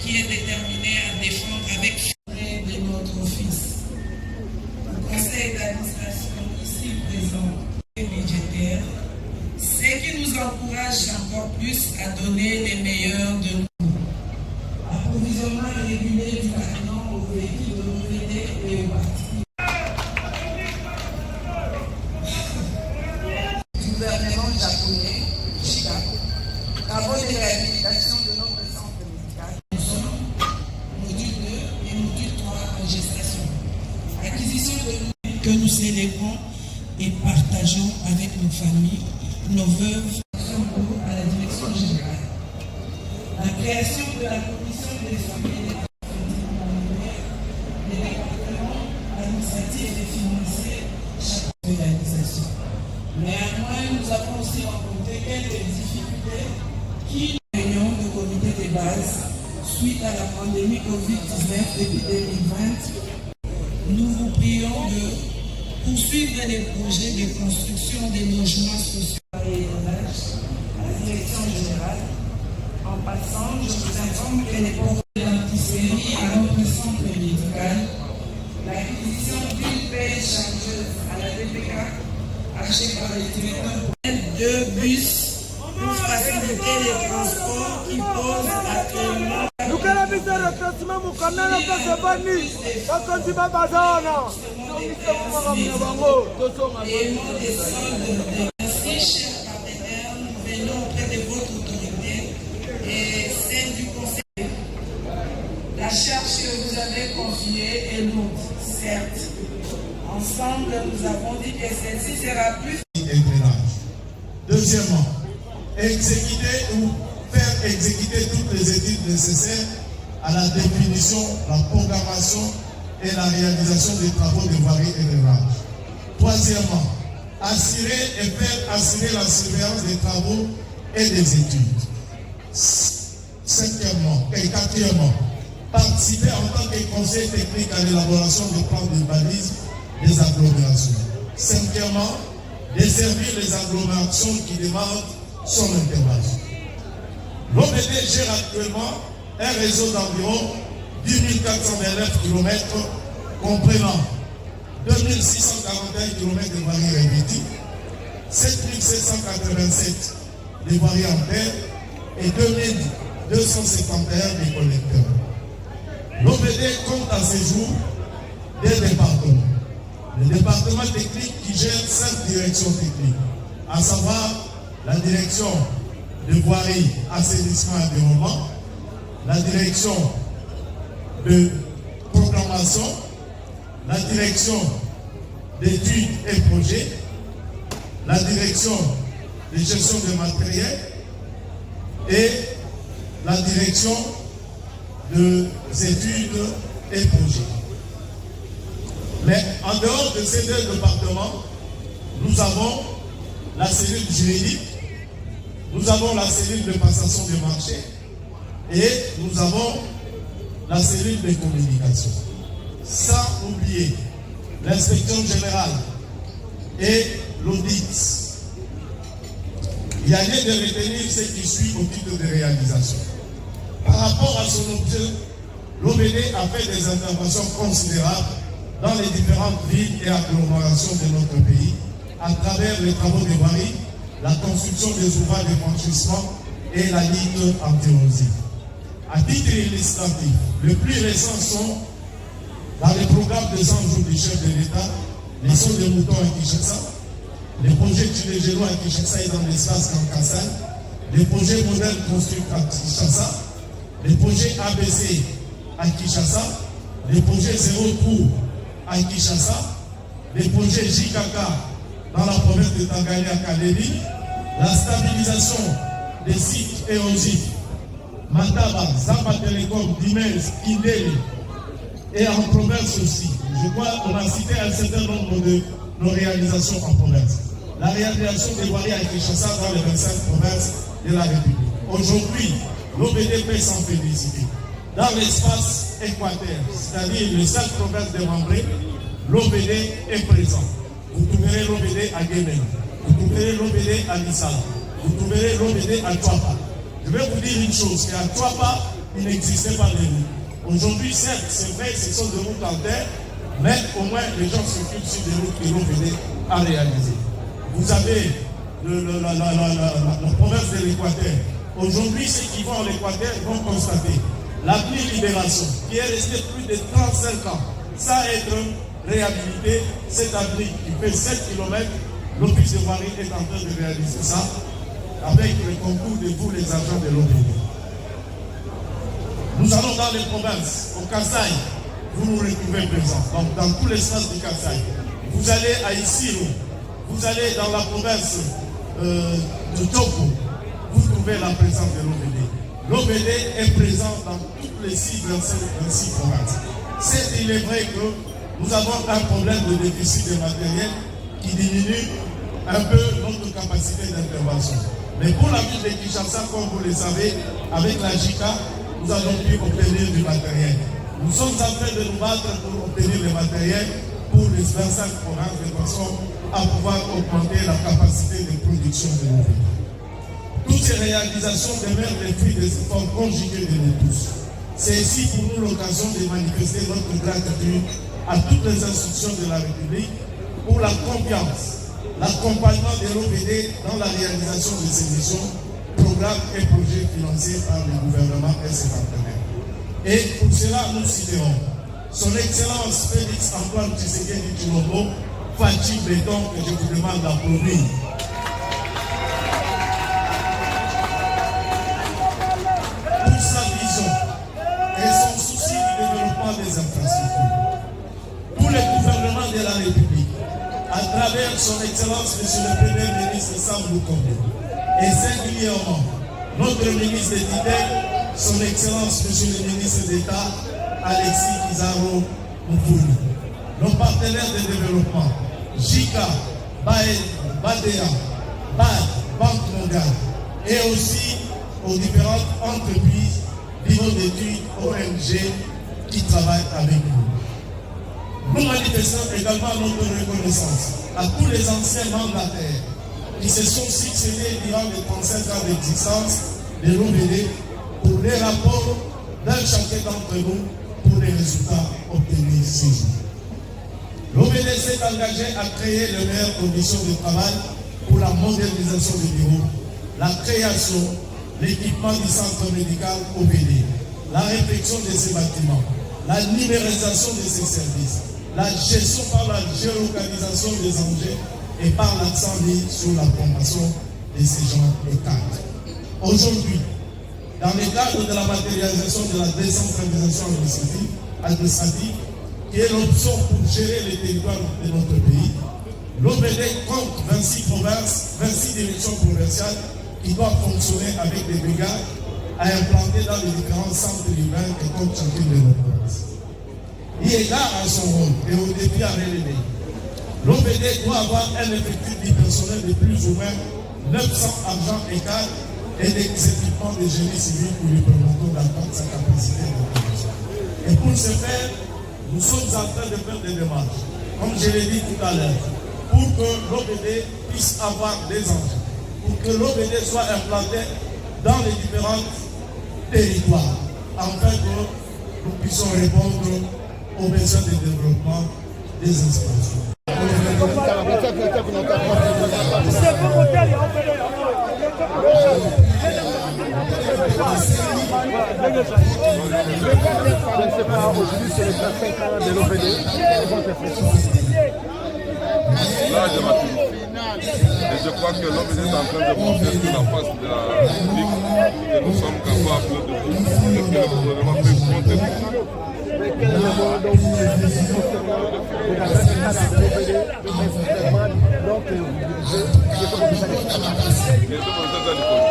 qui est déterminé à défendre avec de notre fils. Le conseil d'administration ici présent est budgétaire, ce qui nous encourage encore plus à donner les meilleurs de nous. Approvisionnement régulier du carburant aux véhicules de l'OVD et aux particuliers. Du gouvernement japonais, Chika, travaux de réhabilitation de notre centre médical. Nous sommes module 2 et module 3 en gestation. Acquisition de nous que nous célébrons et partageons avec nos familles, nos veuves, à la direction générale. La création de la commission des familles et des départements administratifs et financiers chaque réalisation. Néanmoins, nous avons aussi rencontré quelques difficultés qui réunion de comité de base suite à la pandémie Covid-19 depuis 2020. Nous vous prions de poursuivre les projets de construction des logements sociaux et élevage à la direction générale. En passant, je vous informe que les projets d'antisérie à notre centre médical, l'acquisition d'une paire chargeuse à la DPK achetée par les directeurs, 2 bus pour faciliter les transports qui posent actuellement. Ainsi, chers partenaires, nous venons auprès de votre autorité et celle du conseil. La charge que vous avez confiée est lourde, certes. Ensemble, nous avons dit que celle-ci sera plus. Deuxièmement, exécuter ou faire exécuter toutes les études nécessaires à la définition, la programmation et la réalisation des travaux de voirie et de rage. Troisièmement, assurer et faire assurer la surveillance des travaux et des études. Cinquièmement et quatrièmement, participer en tant que conseil technique à l'élaboration des plans d'urbanisme des agglomérations. Cinquièmement, desservir les agglomérations qui demandent son intervention. L'OVD gère actuellement un réseau d'environ 10 429 km comprenant 2641 km de voiries répétées, 7787 de voiries en terre et 2251 des collecteurs. L'OVD compte à ce jour des départements. Le département technique qui gère 5 directions techniques, à savoir la direction de voirie, assainissement et environnement, la direction de programmation, la direction d'études et projets, la direction de gestion des matériels et la direction des études et projets. Mais en dehors de ces 2 départements, nous avons la cellule juridique, nous avons la cellule de passation des marchés et nous avons la cellule de communication. Sans oublier l'inspection générale et l'audit. Il y a lieu de retenir ce qui suit au titre de réalisation. Par rapport à son objet, l'OVD a fait des interventions considérables dans les différentes villes et agglomérations de notre pays à travers les travaux de voirie, la construction des ouvrages de franchissement et la ligne anti-érosive. À titre illustratif, les plus récents sont dans le programme de 100 jours du chef de l'État, les sauts de moutons à Kinshasa, les projets Tulegelo à Kinshasa et dans l'espace Kankassan, les projets modernes construits à Kinshasa, les projets ABC à Kinshasa, les projets Zéro Trou à Kinshasa, les projets JKK dans la province de Tanganyika à Kaleli, la stabilisation des sites érosifs, Mataba, Zamba Telecom, Dimez, Kindeli, et en province aussi. Je crois qu'on a cité un certain nombre de nos réalisations en province. La réalisation des voiries à Kinshasa dans les 25 provinces de la République. Aujourd'hui, l'OVD peut s'en féliciter. Dans l'espace équateur, c'est-à-dire les 5 provinces démembrées, l'OVD est présent. Vous trouverez l'OVD à Guémé, vous trouverez l'OVD à Lissala, vous trouverez l'OVD à Tuapa. Je vais vous dire une chose, qu'à Tuapa, il n'existait pas de routes. Aujourd'hui, certes, c'est vrai, ce sont des routes en terre, mais au moins les gens circulent sur des routes que l'OPD a réalisées. Vous avez la province de l'Équateur. Aujourd'hui, ceux qui vont à l'Équateur vont constater l'avenue Libération, qui est restée plus de 35 ans sans être réhabilitée. Cette avenue qui fait 7 km, l'Office de voirie est en train de réaliser ça avec le concours de tous les agents de l'OPD. Nous allons dans les provinces, au Kasaï, vous nous retrouvez présents, donc dans tout l'espace du Kasaï. Vous allez à Isiro, vous allez dans la province de Togo, vous trouvez la présence de l'OPD. L'OPD est présent dans toutes les 6 provinces. C'est il est vrai que nous avons un problème de déficit de matériel qui diminue un peu notre capacité d'intervention. Mais pour la ville de Kinshasa, comme vous le savez, avec la JICA, nous avons pu obtenir du matériel. Nous sommes en train de nous battre pour obtenir le matériel pour les 25 provinces de façon à pouvoir augmenter la capacité de production de l'OPD. Toutes ces réalisations demeurent les fruits des efforts conjugués de nous tous. C'est ici pour nous l'occasion de manifester notre gratitude à toutes les institutions de la République pour la confiance, l'accompagnement de l'OPD dans la réalisation de ces missions, programmes et projets financés par le gouvernement et ses partenaires. Et pour cela, nous citerons Son Excellence Félix Antoine Tshisekedi Tshilombo, Fachi Béton, que je vous demande d'applaudir. Pour sa vision et son souci du développement des infrastructures. Pour le gouvernement de la République, à travers son Excellence Monsieur le Premier ministre Sam Lukonde, et singulièrement notre ministre des Idées, son Excellence Monsieur le ministre d'État Alexis Kizaro Moufouni, nos partenaires de développement, JICA, BADEA, BAD, Banque mondiale, et aussi aux différentes entreprises, bureaux d'études, ONG qui travaillent avec nous. Nous manifestons également notre reconnaissance à tous les anciens mandataires qui se sont succédés durant les 35 ans d'existence de l'OPD pour les rapports d'un chacun d'entre nous pour les résultats obtenus ces jours. L'OPD s'est engagé à créer les meilleures conditions de travail pour la modernisation des bureaux, la création, l'équipement du centre médical OPD, la réfection de ces bâtiments, la numérisation de ces services, la gestion par la géolocalisation des enjeux et par l'accent mis sur la promotion de ces gens de cadres. Aujourd'hui, dans le cadre de la matérialisation de la décentralisation administrative, qui est l'option pour gérer les territoires de notre pays, l'OPD compte 26 provinces, 26 directions provinciales qui doivent fonctionner avec des brigades à implanter dans les différents centres urbains et comme chacune de nos provinces. Il égard à son rôle et aux défis à relever. L'OPD doit avoir un effectif du personnel de plus ou moins 900 agents et cadres et des équipements de génie civil pour lui permettre d'attendre sa capacité d'intervention. Et pour ce faire, nous sommes en train de faire des démarches, comme je l'ai dit tout à l'heure, pour que l'OPD puisse avoir des enjeux, pour que l'OPD soit implanté dans les différents territoires, afin que nous puissions répondre aux besoins de développement des installations. Aujourd'hui, c'est les 5 ans de l'OPD. Là, je m'attends. Et je crois que l'OPD est en train de montrer sur la face de la République que nous sommes capables de tout et que le gouvernement peut compter pour nous. Quel est le mot dont vous les décidez concernant la responsabilité de l'OPD, de principalement, donc vous dirigez les commissaires d'école. Les commissaires d'école.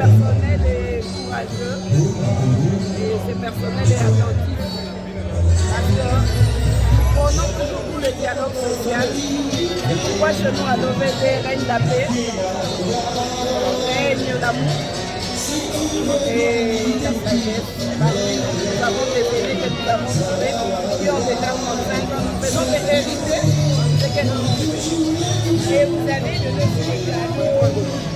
Personnel est courageux et ce personnel est attentif. Parce que nous prenons toujours tous les C'est pourquoi chez nous, à l'OVD, règne la paix, règne l'amour et la sagesse. Nous avons des bébés que nous avons trouvés qui ont déjà 35 ans. Nous faisons des hériter ce que nous vivons. Et vous allez de nous